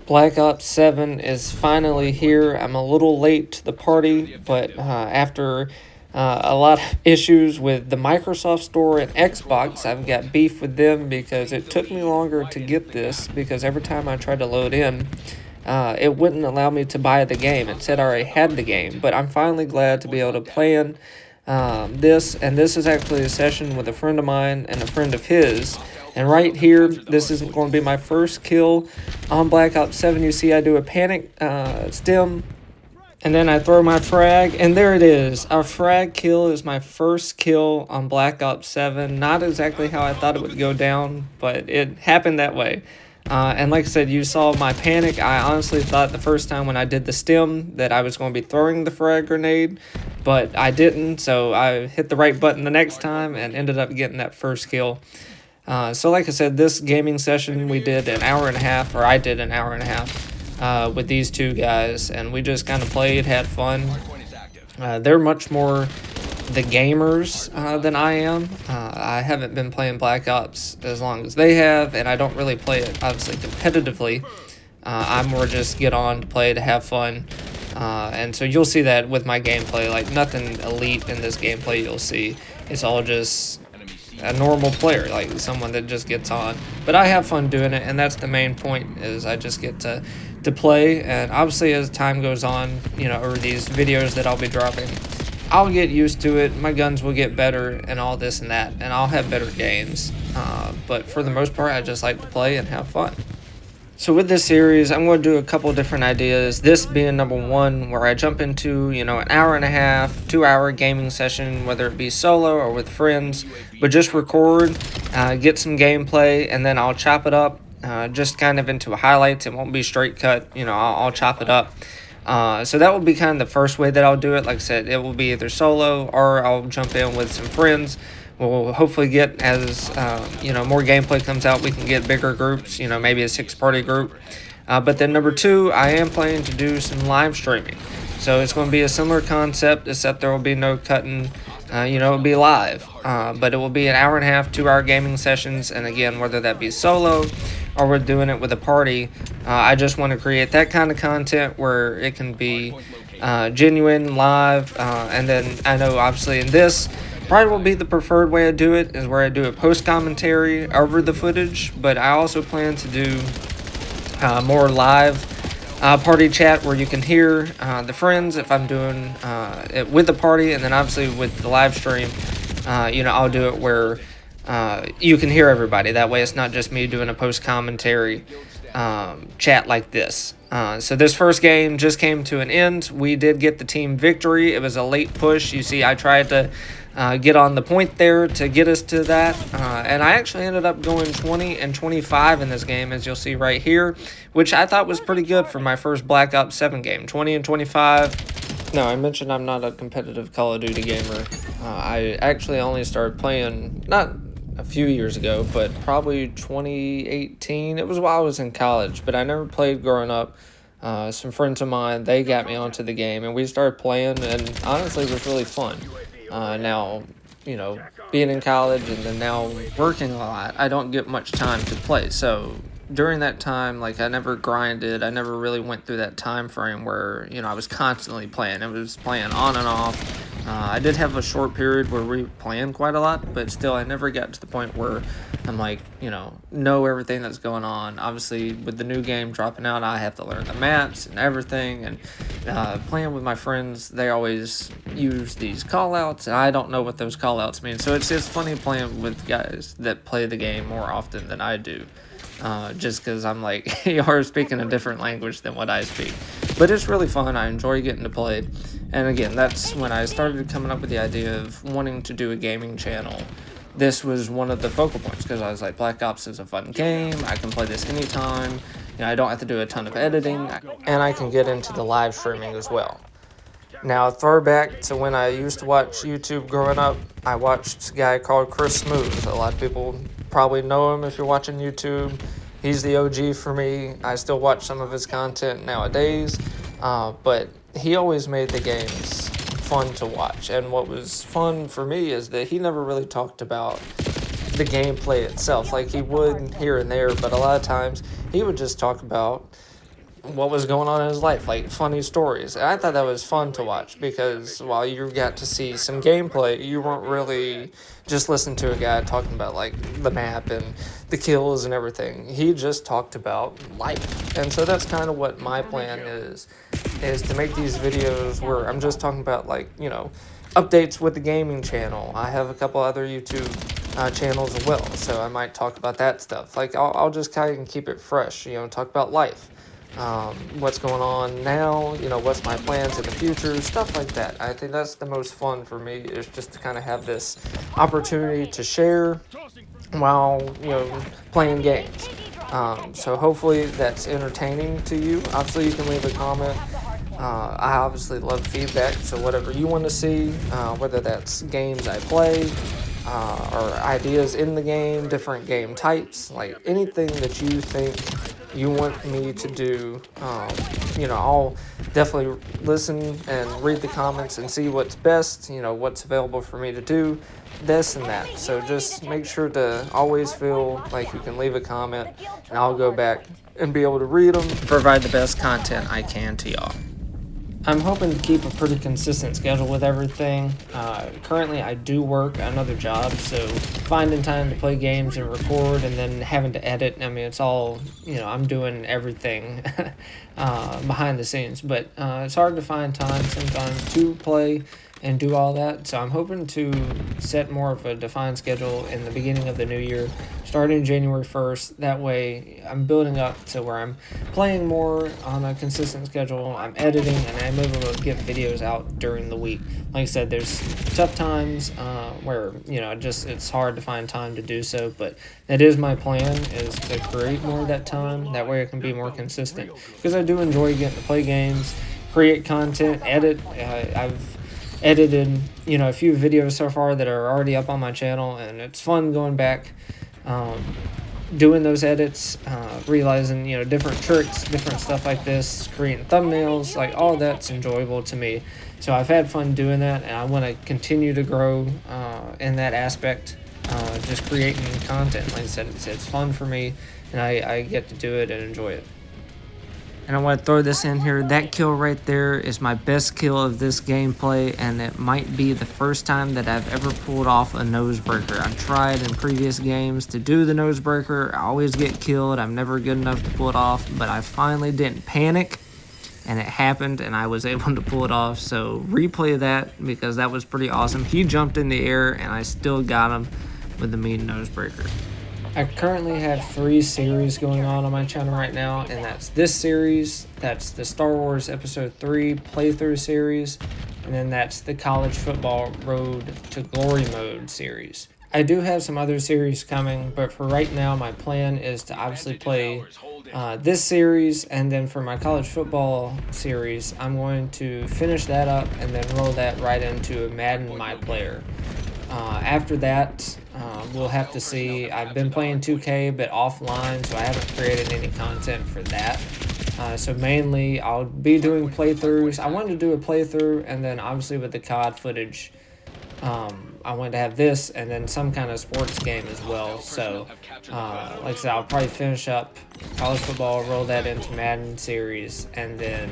Black Ops 7 is finally here. I'm a little late to the party, but after a lot of issues with the Microsoft Store and Xbox, I've got beef with them because it took me longer to get this because every time I tried to load in, it wouldn't allow me to buy the game. It said I already had the game, but I'm finally glad to be able to play in this, and this is actually a session with a friend of mine and a friend of his. And right here, this isn't going to be my first kill on Black Ops 7. You see I do a panic stem, and then I throw my frag, and there it is. Our frag kill is my first kill on Black Ops 7. Not exactly how I thought it would go down, but it happened that way. And like I said, you saw my panic. I honestly thought the first time when I did the stem that I was going to be throwing the frag grenade, but I didn't, so I hit the right button the next time and ended up getting that first kill. So like I said, this gaming session we did an hour and a half, or I did an hour and a half with these two guys, and we just kind of played, had fun. They're much more the gamers than I am. I haven't been playing Black Ops as long as they have, and I don't really play it, obviously, competitively. I'm more just get on to play to have fun. And so you'll see that with my gameplay, like nothing elite in this gameplay you'll see. It's all just a normal player, like someone that just gets on. But I have fun doing it, and that's the main point, is I just get to play. And obviously as time goes on, you know, over these videos that I'll be dropping, I'll get used to it. My guns will get better and all this and that, and I'll have better games. But for the most part, I just like to play and have fun. So with this series, I'm going to do a couple different ideas. This being number one, where I jump into, you know, an hour and a half, 2-hour gaming session, whether it be solo or with friends, but just record, get some gameplay, and then I'll chop it up, just kind of into highlights. It won't be straight cut, you know, I'll chop it up. So that will be kind of the first way that I'll do it. Like I said, it will be either solo or I'll jump in with some friends. We'll hopefully get, as you know, more gameplay comes out, we can get bigger groups, you know, maybe a 6-party group. But then number two, I am planning to do some live streaming. So it's going to be a similar concept, except there will be no cutting, you know, it'll be live. But it will be an hour and a half, 2-hour gaming sessions. And again, whether that be solo or we're doing it with a party, I just want to create that kind of content where it can be genuine, live. And then I know obviously in this, probably will be the preferred way I do it, is where I do a post commentary over the footage, but I also plan to do more live party chat where you can hear the friends if I'm doing it with the party, and then obviously with the live stream, you know, I'll do it where you can hear everybody. That way it's not just me doing a post commentary chat like this. So this first game just came to an end. We did get the team victory. It was a late push. You see, I tried to get on the point there to get us to that. And I actually ended up going 20 and 25 in this game, as you'll see right here, which I thought was pretty good for my first Black Ops 7 game. 20 and 25. No, I mentioned I'm not a competitive Call of Duty gamer. I actually only started playing, not a few years ago, but probably 2018. It was while I was in college, but I never played growing up. Some friends of mine, they got me onto the game, and we started playing, and honestly it was really fun. Now, you know, being in college and then now working a lot, I don't get much time to play. So during that time, like, I never grinded. I never really went through that time frame where, you know, I was constantly playing. I was playing on and off. I did have a short period where we playing quite a lot, but still I never got to the point where I'm like, you know everything that's going on. Obviously, with the new game dropping out, I have to learn the maps and everything, and playing with my friends, they always use these call-outs, and I don't know what those call-outs mean. So it's funny playing with guys that play the game more often than I do. Just because I'm like, you're speaking a different language than what I speak. But it's really fun. I enjoy getting to play. And again, that's when I started coming up with the idea of wanting to do a gaming channel. This was one of the focal points, because I was like, Black Ops is a fun game. I can play this anytime. You know, I don't have to do a ton of editing. And I can get into the live streaming as well. Now, throwback to when I used to watch YouTube growing up, I watched a guy called Chris Smooth. A lot of people probably know him if you're watching YouTube. He's the OG for me. I still watch some of his content nowadays, but he always made the games fun to watch. And what was fun for me is that he never really talked about the gameplay itself. Like, he would here and there, but a lot of times he would just talk about what was going on in his life, like funny stories. And I thought that was fun to watch because while you got to see some gameplay, you weren't really just listening to a guy talking about like the map and the kills and everything. He just talked about life. And so that's kind of what my plan is to make these videos where I'm just talking about like, updates with the gaming channel. I have a couple other YouTube channels as well, so I might talk about that stuff. Like I'll just kind of keep it fresh, talk about life, what's going on now, what's my plans in the future, stuff like that. I think that's the most fun for me, is just to kind of have this opportunity to share while playing games. So hopefully that's entertaining to you. Obviously you can leave a comment. I obviously love feedback, so whatever you want to see, whether that's games I play, or ideas in the game, different game types, like anything that you think you want me to do, I'll definitely listen and read the comments and see what's best, what's available for me to do, this and that. So just make sure to always feel like you can leave a comment, and I'll go back and be able to read them, provide the best content I can to y'all. I'm hoping to keep a pretty consistent schedule with everything. Currently, I do work another job, so finding time to play games and record and then having to edit, I mean, it's all, I'm doing everything behind the scenes. But it's hard to find time sometimes to play and do all that. So I'm hoping to set more of a defined schedule in the beginning of the new year, starting January 1st. That way I'm building up to where I'm playing more on a consistent schedule, I'm editing, and I'm able to get videos out during the week. Like I said, there's tough times where, it's hard to find time to do so, but that is my plan, is to create more of that time. That way I can be more consistent, because I do enjoy getting to play games, create content, edit. I've edited a few videos so far that are already up on my channel, and it's fun going back, doing those edits, realizing different tricks, different stuff like this, creating thumbnails, like all that's enjoyable to me. So I've had fun doing that, and I want to continue to grow in that aspect, just creating content. Like I said, it's fun for me, and I get to do it and enjoy it. And I want to throw this in here. That kill right there is my best kill of this gameplay, and it might be the first time that I've ever pulled off a nosebreaker. I've tried in previous games to do the nosebreaker. I always get killed. I'm never good enough to pull it off, but I finally didn't panic, and it happened, and I was able to pull it off. So replay that, because that was pretty awesome. He jumped in the air, and I still got him with the mean nosebreaker. I currently have 3 series going on my channel right now, and that's this series, that's the Star Wars Episode 3 playthrough series, and then that's the College Football Road to Glory Mode series. I do have some other series coming, but for right now my plan is to obviously play this series, and then for my college football series I'm going to finish that up and then roll that right into a Madden My Player. After that, we'll have to see. I've been playing 2K, but offline, so I haven't created any content for that. So mainly, I'll be doing playthroughs. I wanted to do a playthrough, and then obviously with the COD footage, I wanted to have this, and then some kind of sports game as well. So, like I said, I'll probably finish up college football, roll that into Madden series, and then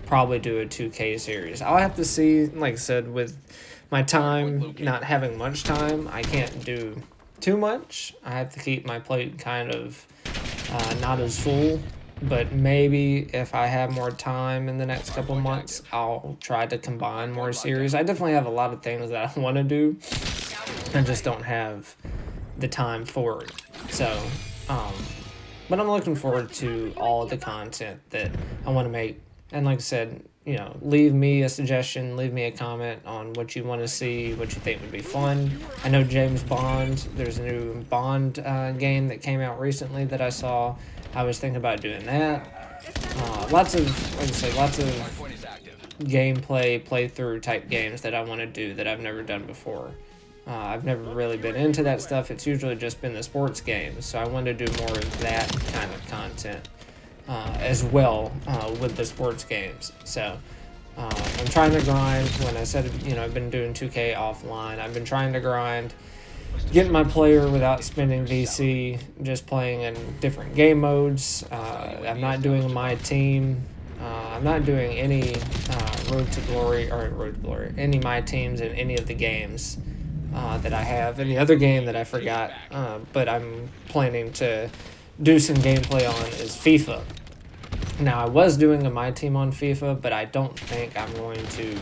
probably do a 2K series. I'll have to see, like I said, with my time, not having much time, I can't do too much. I have to keep my plate kind of not as full, but maybe if I have more time in the next couple months, I'll try to combine more series. I definitely have a lot of things that I want to do. I just don't have the time for it. So, but I'm looking forward to all the content that I want to make. And like I said, leave me a suggestion, leave me a comment on what you want to see, what you think would be fun. I know James Bond, there's a new Bond game that came out recently that I saw. I was thinking about doing that. Lots of gameplay, playthrough type games that I want to do that I've never done before. I've never really been into that stuff. It's usually just been the sports games, so I want to do more of that kind of content. As well with the sports games. So I'm trying to grind. When I said, I've been doing 2K offline, I've been trying to grind getting my player without spending VC, just playing in different game modes. I'm not doing my team. I'm not doing any Road to Glory, any my teams in any of the games that I have. And the other game that I forgot, but I'm planning to do some gameplay on is FIFA. Now, I was doing a my team on FIFA, but I don't think I'm going to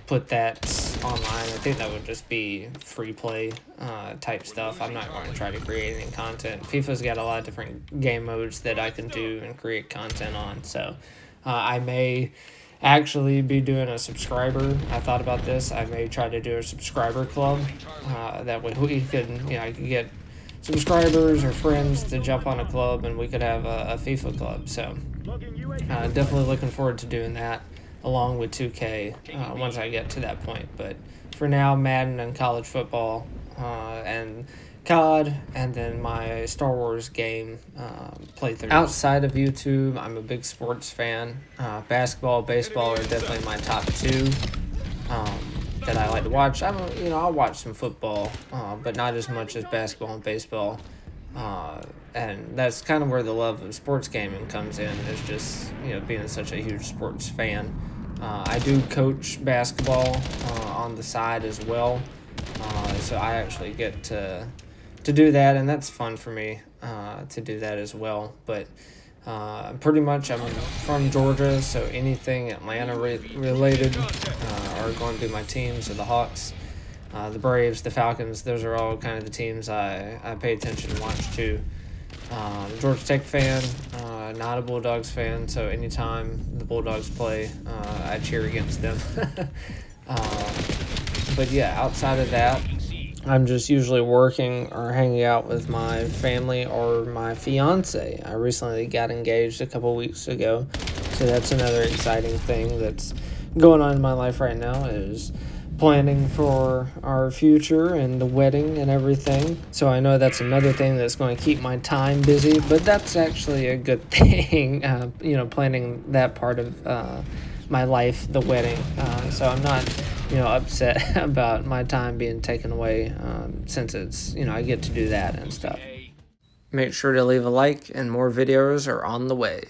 put that online. I think that would just be free play type stuff. I'm not going to try to create any content. FIFA's got a lot of different game modes that I can do and create content on. So I may actually be doing a subscriber. I thought about this. I may try to do a subscriber club. That way we could, I could get subscribers or friends to jump on a club and we could have a FIFA club. So definitely looking forward to doing that along with 2K once I get to that point. But for now, Madden and college football and COD, and then my Star Wars game playthroughs. Outside of YouTube, I'm a big sports fan. Basketball, baseball are definitely my top two that I like to watch. I'll watch some football, but not as much as basketball and baseball. And that's kind of where the love of sports gaming comes in, is just being such a huge sports fan. I do coach basketball on the side as well, so I actually get to do that, and that's fun for me to do that as well. But pretty much I'm from Georgia, so anything Atlanta related are going to be my teams. So the Hawks, the Braves, the Falcons, those are all kind of the teams I pay attention and watch too. Georgia Tech fan, not a Bulldogs fan, so anytime the Bulldogs play, I cheer against them. But yeah, outside of that, I'm just usually working or hanging out with my family or my fiance. I recently got engaged a couple weeks ago, so that's another exciting thing that's going on in my life right now, is planning for our future and the wedding and everything. So I know that's another thing that's going to keep my time busy, but that's actually a good thing, planning that part of my life, the wedding. So I'm not, upset about my time being taken away, since it's, I get to do that and stuff. Make sure to leave a like, and more videos are on the way.